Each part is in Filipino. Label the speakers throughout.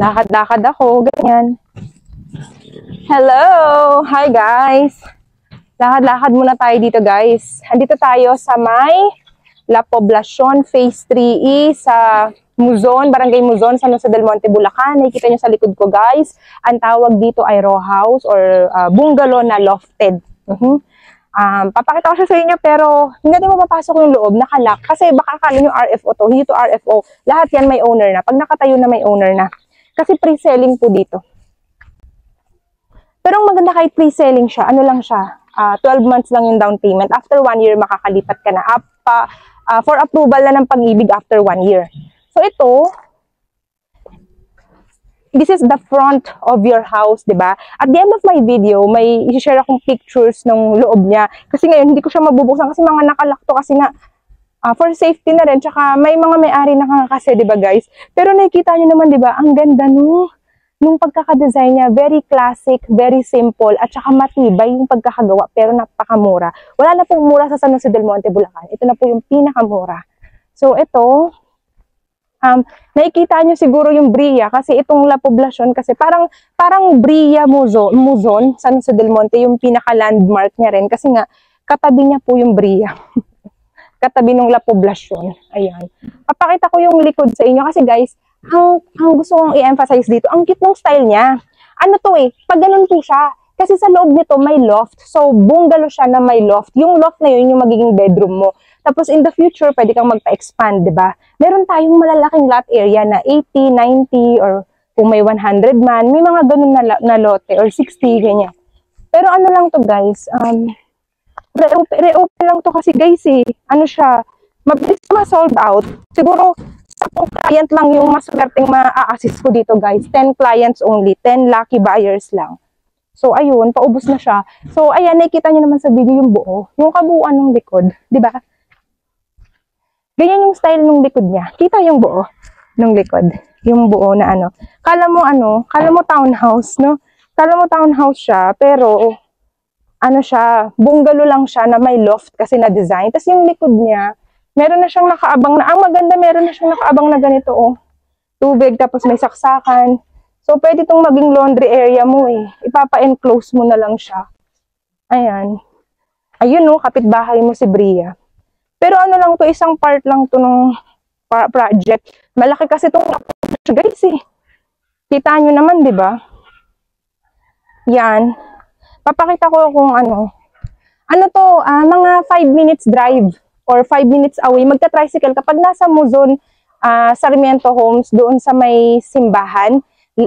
Speaker 1: Lakad-lakad ako, ganyan. Hello! Hi guys! Lakad-lakad muna tayo dito guys. Andito tayo sa may La Poblacion Phase 3E sa Muzon, Barangay Muzon, San Jose del Monte, Bulacan. Nakikita nyo sa likod ko guys. Ang tawag dito ay row house or bungalow na lofted. Papakita ko siya sa inyo pero hindi natin mapapasok yung loob, nakalock. Kasi baka akala nyo RFO to, hindi to RFO. Lahat yan may owner na. Pag nakatayo na may owner na. Kasi pre-selling po dito. Pero ang maganda kahit pre-selling siya, ano lang siya, 12 months lang yung down payment. After 1 year, makakalipat ka na. For approval na ng Pag-ibig after 1 year. So ito, this is the front of your house, diba? At the end of my video, may i-share akong pictures ng loob niya. Kasi ngayon, hindi ko siya mabubuksan kasi mga nakalak to kasi nga, for safety na rin, tsaka may mga may-ari na kasi, diba guys? Pero nakikita nyo naman, diba, ang ganda nung pagkakadesign niya, very classic, very simple, at saka matibay yung pagkakagawa, pero napakamura. Wala na pong mura sa San Jose del Monte, Bulacan. Ito na po yung pinakamura. So, ito, nakikita nyo siguro yung Bria, kasi itong La Poblacion, kasi parang Bria Muzon, San Jose del Monte, yung pinaka-landmark niya rin, kasi nga, katabi niya po yung Bria. Katabi ng La Poblacion. Ayan. Papakita ko yung likod sa inyo kasi guys, ang gusto kong i-emphasize dito, ang cute ng style niya. Ano to pag ganun po siya. Kasi sa loob nito may loft. So, bungalow siya na may loft. Yung loft na yun yung magiging bedroom mo. Tapos in the future, pwede kang magpa-expand, diba? Meron tayong malalaking lot area na 80, 90, or kung may 100 man, may mga ganun na lote, or 60, ganyan. Pero ano lang to guys, reopen lang to kasi guys ano siya, mabilis ma-sold out. Siguro, sa client lang yung maswerteng ma-assist ko dito guys. 10 clients only, 10 lucky buyers lang. So, ayun, paubos na siya. So, ayan, nakikita nyo naman sa video yung buo. Yung kabuuan ng likod, di ba? Ganyan yung style ng likod niya. Kita yung buo ng likod. Yung buo na Kala mo townhouse, no? Kala mo townhouse siya, pero siya, bungalow lang siya na may loft kasi na-design. Tapos yung likod niya, meron na siyang nakaabang na, ang maganda, meron na siyang nakaabang na ganito, tubig, tapos may saksakan. So, pwede itong maging laundry area mo Ipapa-enclose mo na lang siya. Ayan. Ayun kapitbahay mo si Bria. Pero lang to, isang part lang to ng project. Malaki kasi itong guys Kita nyo naman, di ba? Yan. Papakita ko kung mga 5 minutes drive or 5 minutes away, magka-tricycle kapag nasa Muzon, Sarmiento Homes, doon sa may simbahan,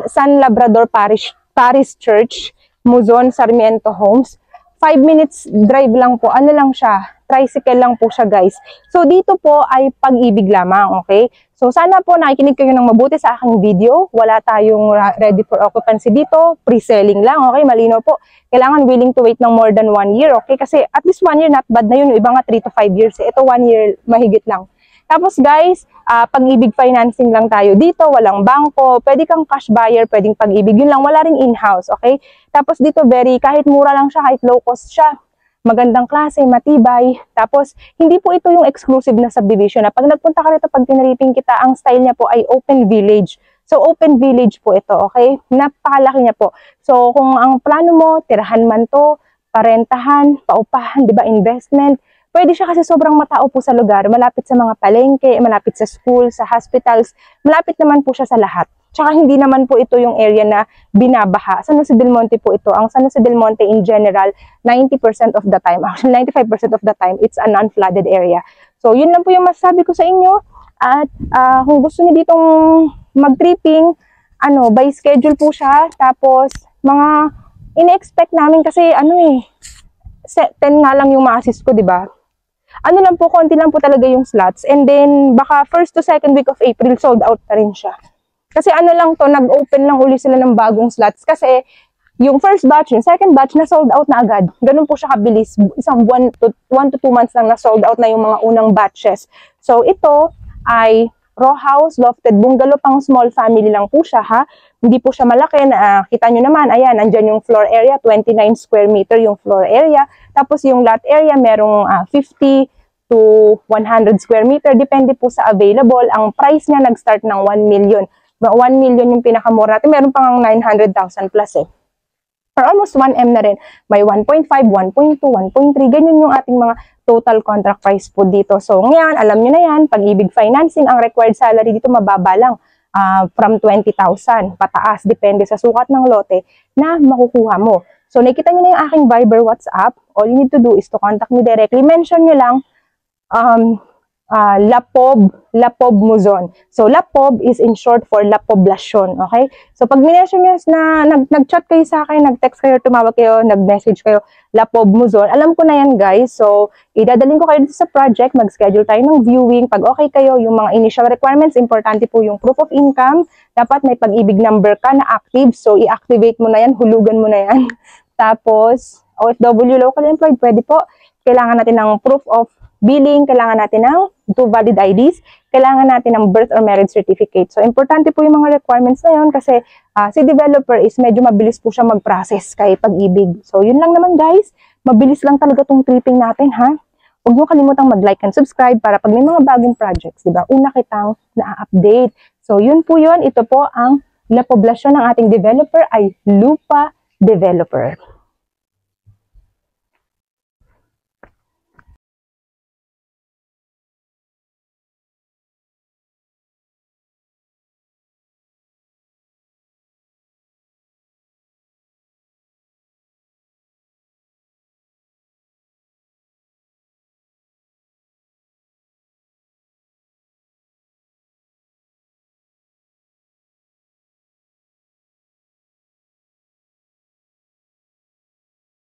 Speaker 1: San Labrador Parish Church, Muzon, Sarmiento Homes. 5 minutes drive lang po, lang siya, tricycle lang po siya guys. So dito po ay Pag-ibig lamang, okay? So sana po nakikinig kayo ng mabuti sa aking video. Wala tayong ready for occupancy dito, pre-selling lang, okay? Malinaw po. Kailangan willing to wait ng more than 1 year, okay? Kasi at least 1 year, not bad na yun. Yung iba nga 3 to 5 years. Ito 1 year, mahigit lang. Tapos guys, Pag-ibig financing lang tayo dito, walang bangko. Pwede kang cash buyer, pwedeng Pag-ibig. Yun lang, wala ring in-house, okay? Tapos dito, kahit mura lang siya, kahit low cost siya. Magandang klase, matibay. Tapos, hindi po ito yung exclusive na subdivision. Pag nagpunta ka rito, pag tinariping kita, ang style niya po ay open village. So, open village po ito, okay? Napakalaki niya po. So, kung ang plano mo, tirahan man to, parentahan, paupahan, di ba, investment, pwede siya kasi sobrang matao po sa lugar. Malapit sa mga palengke, malapit sa school, sa hospitals, malapit naman po siya sa lahat. Tsaka hindi naman po ito yung area na binabaha. San Jose del Monte po ito. Ang San Jose del Monte in general, 90% of the time, actually 95% of the time, it's a non-flooded area. So, yun lang po yung masasabi ko sa inyo. At kung gusto niyo ditong mag-tripping, by schedule po siya. Tapos, mga ine-expect namin kasi 10 nga lang yung ma-assist ko, di ba? Lang po, konti lang po talaga yung slots. And then, baka 1st to 2nd week of April, sold out na rin siya. Kasi lang to, nag-open lang uli sila ng bagong slots. Kasi, yung first batch, yung second batch, na sold out na agad. Ganun po siya kabilis. Isang 1 to 2 months lang na sold out na yung mga unang batches. So, ito ay row house, lofted bungalow, pang small family lang po siya, ha? Hindi po siya malaki. Kita nyo naman, ayan, andyan yung floor area, 29 square meter yung floor area. Tapos yung lot area, merong 50 to 100 square meter. Depende po sa available. Ang price niya nag-start ng 1 million. 1 million yung pinakamura natin. Meron pang 900,000 plus eh. Or almost 1M na rin. May 1.5, 1.2, 1.3. Ganyan yung ating mga total contract price po dito. So, ngayon, alam nyo na yan, Pag-ibig Financing, ang required salary dito mababa lang. From 20,000 pataas. Depende sa sukat ng lote na makukuha mo. So, nakikita nyo na yung aking Viber, WhatsApp. All you need to do is to contact me directly. Mention nyo lang, Lapob Muzon. So, Lapob is in short for La Poblacion, okay? So, pag minention nyo na nag-chat kayo sa akin, nag-text kayo, tumawag kayo, nag-message kayo, Lapob Muzon, alam ko na yan, guys. So, idadaling ko kayo dito sa project, mag-schedule tayo ng viewing. Pag okay kayo, yung mga initial requirements, importante po yung proof of income. Dapat may Pag-ibig number ka na active. So, i-activate mo na yan, hulugan mo na yan. Tapos, OFW local employed, pwede po. Kailangan natin ng proof of billing, kailangan natin ng 2 valid IDs, kailangan natin ng birth or marriage certificate. So, importante po yung mga requirements na yun kasi si developer is medyo mabilis po siya mag-process kay Pag-ibig. So, yun lang naman guys. Mabilis lang talaga tong tripping natin, ha? Huwag niyo kalimutang mag-like and subscribe para pag may mga bagong projects, di ba? Una kitang na-update. So, yun po yun. Ito po ang La Poblacion ng ating developer ay Lupa Developer.